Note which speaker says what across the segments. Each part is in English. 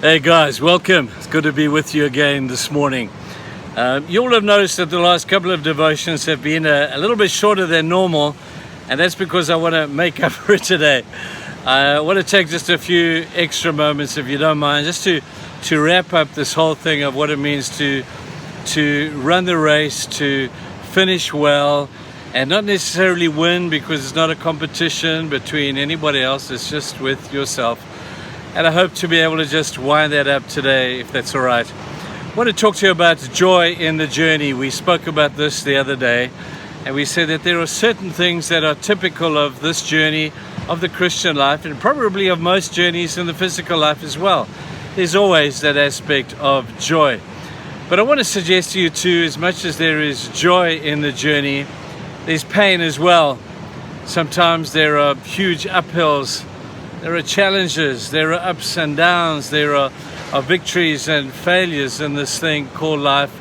Speaker 1: Hey guys, welcome. It's good to be with you again this morning. You'll have noticed that the last couple of devotions have been a little bit shorter than normal, and that's because I want to make up for it today. I want to take just a few extra moments, if you don't mind, just to wrap up this whole thing of what it means to run the race, to finish well, and not necessarily win, because it's not a competition between anybody else, it's just with yourself. And I hope to be able to just wind that up today, if that's all right. I want to talk to you about joy in the journey. We spoke about this the other day, and we said that there are certain things that are typical of this journey of the Christian life, and probably of most journeys in the physical life as well. There's always that aspect of joy. But I want to suggest to you too, as much as there is joy in the journey, there's pain as well. Sometimes there are huge uphills. There are challenges, there are ups and downs, there are victories and failures in this thing called life.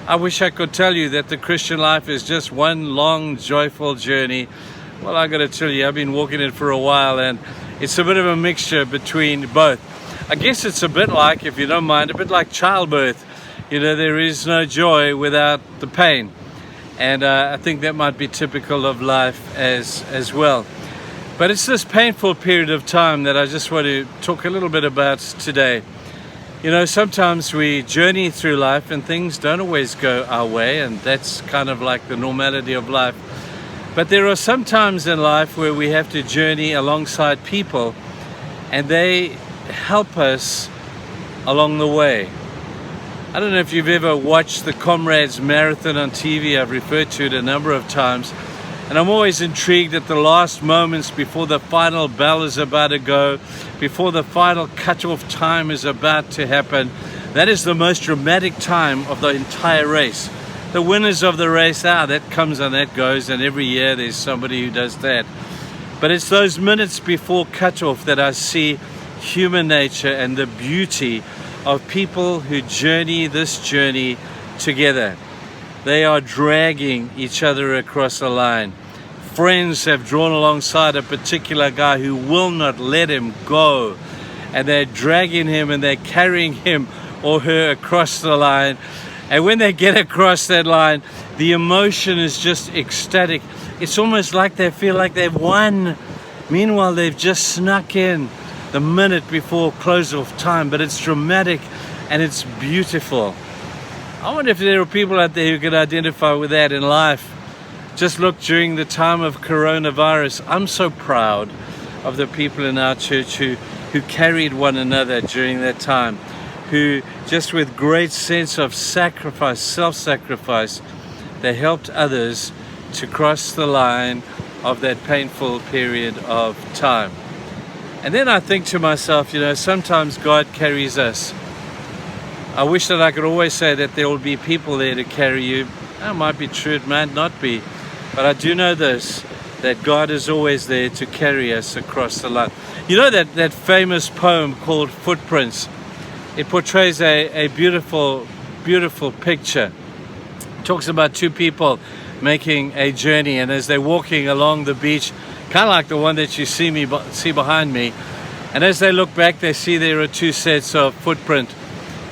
Speaker 1: I wish I could tell you that the Christian life is just one long, joyful journey. Well, I got to tell you, I've been walking it for a while, and it's a bit of a mixture between both. I guess it's a bit like, if you don't mind, a bit like childbirth. You know, there is no joy without the pain. And I think that might be typical of life as well. But it's this painful period of time that I just want to talk a little bit about today. You know, sometimes we journey through life and things don't always go our way, and that's kind of like the normality of life. But there are some times in life where we have to journey alongside people, and they help us along the way. I don't know if you've ever watched the Comrades Marathon on TV. I've referred to it a number of times. And I'm always intrigued at the last moments before the final bell is about to go, before the final cutoff time is about to happen. That is the most dramatic time of the entire race. The winners of the race, that comes and that goes, and every year there's somebody who does that. But it's those minutes before cutoff that I see human nature and the beauty of people who journey this journey together. They are dragging each other across the line. Friends have drawn alongside a particular guy who will not let him go. And they're dragging him and they're carrying him or her across the line. And when they get across that line, the emotion is just ecstatic. It's almost like they feel like they've won. Meanwhile, they've just snuck in the minute before close of time. But it's dramatic and it's beautiful. I wonder if there are people out there who can identify with that in life. Just look, during the time of coronavirus, I'm so proud of the people in our church who carried one another during that time, who just with great sense of sacrifice, self-sacrifice, they helped others to cross the line of that painful period of time. And then I think to myself, you know, sometimes God carries us. I wish that I could always say that there will be people there to carry you. That might be true, it might not be. But I do know this, that God is always there to carry us across the line. You know that famous poem called Footprints? It portrays a beautiful, beautiful picture. It talks about two people making a journey, and as they're walking along the beach, kind of like the one that you see behind me, and as they look back, they see there are two sets of footprint.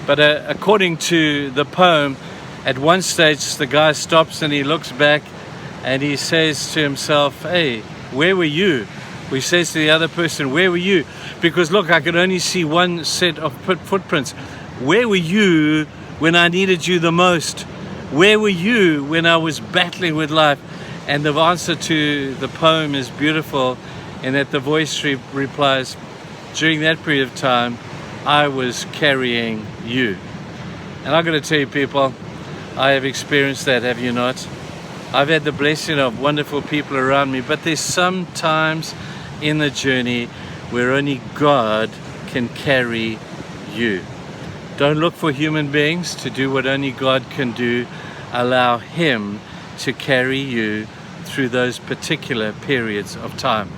Speaker 1: But according to the poem, at one stage the guy stops and he looks back and he says to himself, hey, where were you? He says to the other person, where were you? Because look, I could only see one set of footprints. Where were you when I needed you the most? Where were you when I was battling with life? And the answer to the poem is beautiful in that the voice replies, during that period of time, I was carrying you. And I've got to tell you, people, I have experienced that, have you not? I've had the blessing of wonderful people around me, but there's some times in the journey where only God can carry you. Don't look for human beings to do what only God can do. Allow Him to carry you through those particular periods of time.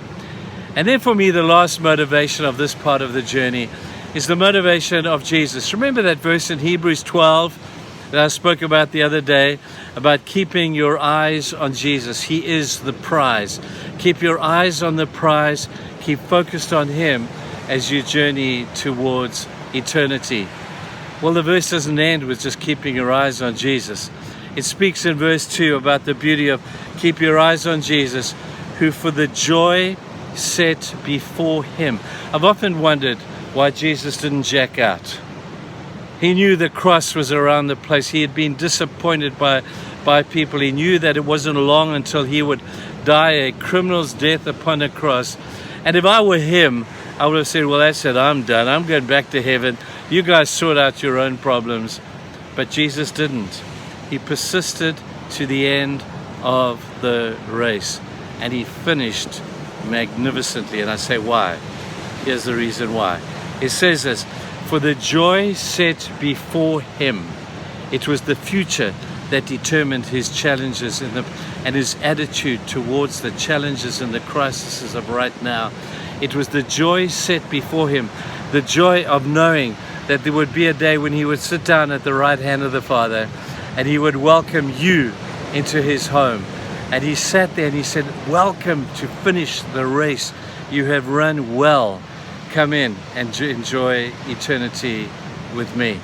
Speaker 1: And then for me, the last motivation of this part of the journey is the motivation of Jesus. Remember that verse in Hebrews 12 that I spoke about the other day, about keeping your eyes on Jesus. He is the prize. Keep your eyes on the prize. Keep focused on Him as you journey towards eternity. Well, the verse doesn't end with just keeping your eyes on Jesus. It speaks in verse 2 about the beauty of keep your eyes on Jesus, who for the joy set before him. I've often wondered why Jesus didn't jack out. He knew the cross was around the place. He had been disappointed by people. He knew that it wasn't long until he would die a criminal's death upon a cross. And if I were him, I would have said, well, that's it, I'm done. I'm going back to heaven. You guys sort out your own problems. But Jesus didn't. He persisted to the end of the race. And he finished magnificently. And I say, why? Here's the reason why. It says this, for the joy set before him. It was the future that determined his challenges and his attitude towards the challenges and the crises of right now. It was the joy set before him, the joy of knowing that there would be a day when he would sit down at the right hand of the Father and he would welcome you into his home. And he sat there and he said, welcome to finish the race. You have run well. Come in and enjoy eternity with me.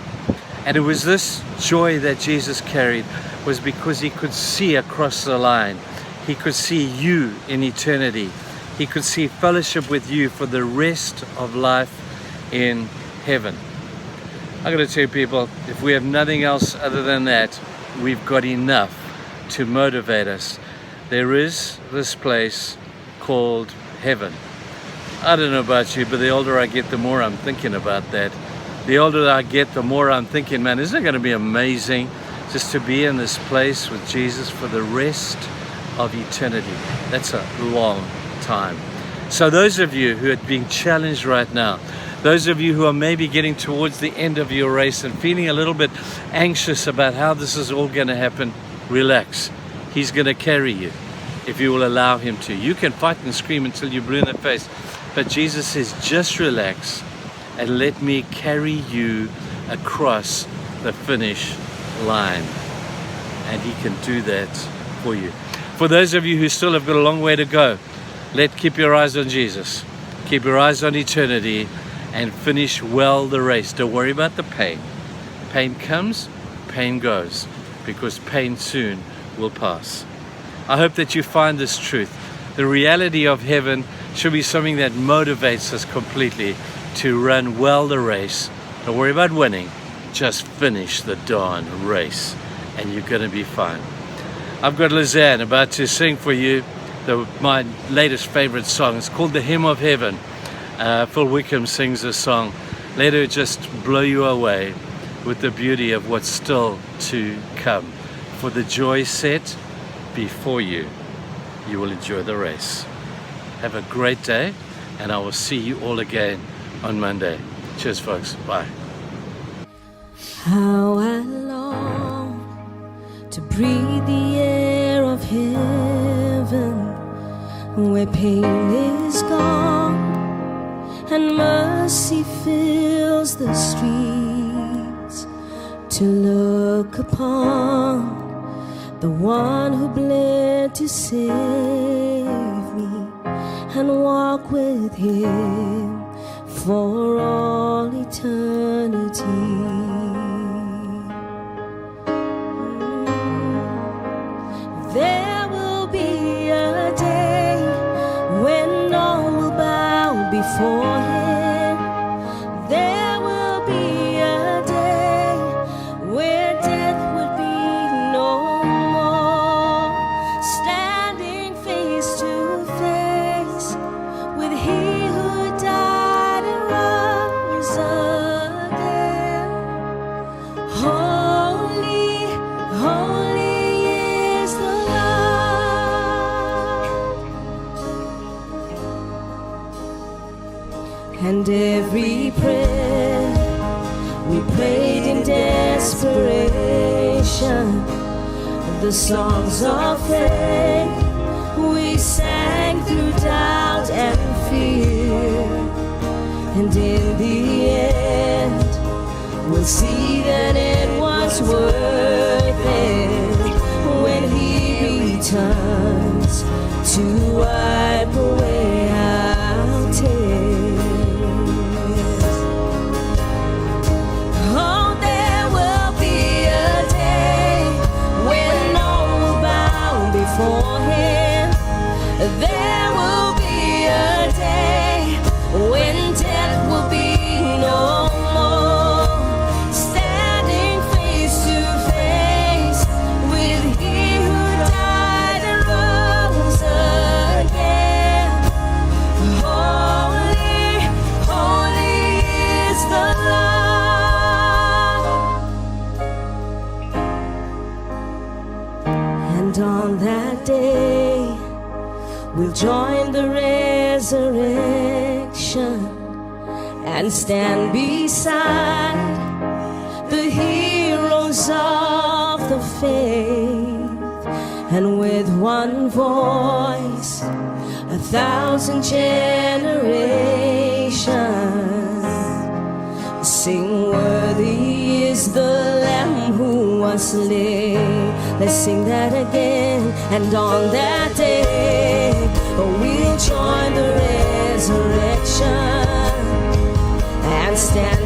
Speaker 1: And it was this joy that Jesus carried was because he could see across the line. He could see you in eternity. He could see fellowship with you for the rest of life in heaven. I'm going to tell you people, if we have nothing else other than that, we've got enough to motivate us. There is this place called heaven. I don't know about you, but the older I get, the more I'm thinking about that. The older I get, the more I'm thinking, man, isn't it going to be amazing just to be in this place with Jesus for the rest of eternity? That's a long time. So those of you who are being challenged right now, those of you who are maybe getting towards the end of your race and feeling a little bit anxious about how this is all going to happen, relax. He's going to carry you if you will allow him to. You can fight and scream until you're blue in the face, but Jesus says, just relax and let me carry you across the finish line. And he can do that for you. For those of you who still have got a long way to go, keep your eyes on Jesus. Keep your eyes on eternity and finish well the race. Don't worry about the pain. Pain comes, pain goes, because pain soon will pass. I hope that you find this truth. The reality of heaven should be something that motivates us completely to run well the race. Don't worry about winning. Just finish the darn race and you're going to be fine. I've got Lizanne about to sing for you my latest favorite song. It's called The Hymn of Heaven. Phil Wickham sings this song. Let her just blow you away with the beauty of what's still to come. For the joy set before you, you will enjoy the race. Have a great day, and I will see you all again on Monday. Cheers, folks. Bye.
Speaker 2: How I long to breathe the air of heaven, where pain is gone and mercy fills the streets, to look upon the one who bled to save me and walk with him for all eternity. There will be a day when all will bow before him. There will be a day where death would be no more, standing face to face with he who died and rose again. Holy, holy is the Lord. And every prayer we prayed in desperation, the songs of faith we sang through doubt and fear, and in the end we'll see that it was worth it when he returns to wipe away our tears. that day, we'll join the resurrection and stand beside the heroes of the faith, and with one voice 1,000 generations sing, worthy is the Lamb who was slain. Let's sing that again. And on that day, we'll join the resurrection and stand